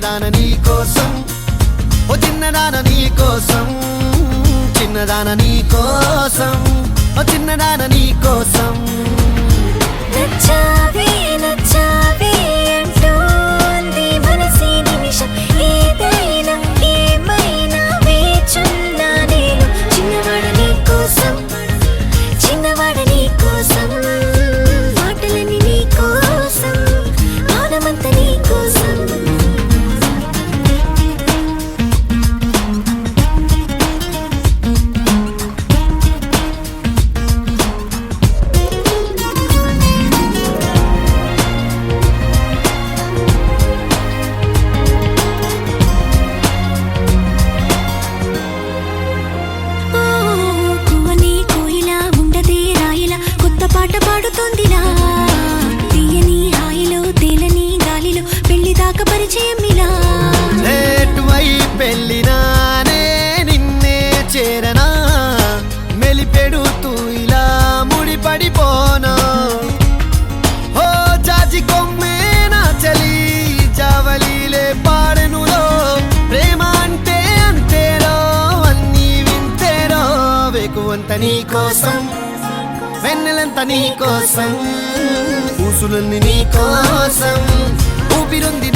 చిన్నదాన నీ కోసం, ఓ చిన్నదాన నీ కోసం, చిన్నదాన నీ కోసం, ఓ చిన్నదాన నీ కోసం. నచ్చావే నచ్చావే అంటోంది మనసే నిమిషం, ఏదైనా ఏమైనా వేచున్నా నేను. చిన్నవాడ నీ కోసం, చిన్నవాడ నీ కోసం, మాటలన్నీ నీ కోసం, మౌనమంతా నీ కోసం. పాట పాడుతోందిలా తీయని హాయిలో తేలని గాలిలో పెళ్లి దాకా పరిచయం ఇలా. పెళ్ళినానే నిన్నే చేరనా, మెలిపెడుతూ ఇలా ముడిపడిపోనా. ఓ జాజి కొమ్మేనా చలి జావలీలే పాడెనులో, ప్రేమ అంటే అంతేరో అన్నీ వింతేరో. వేకువంత నీ కోసం, వెన్నెలంత నీ కోసం, ఊసులన్నీ నీ కోసం, ఊపిరుంది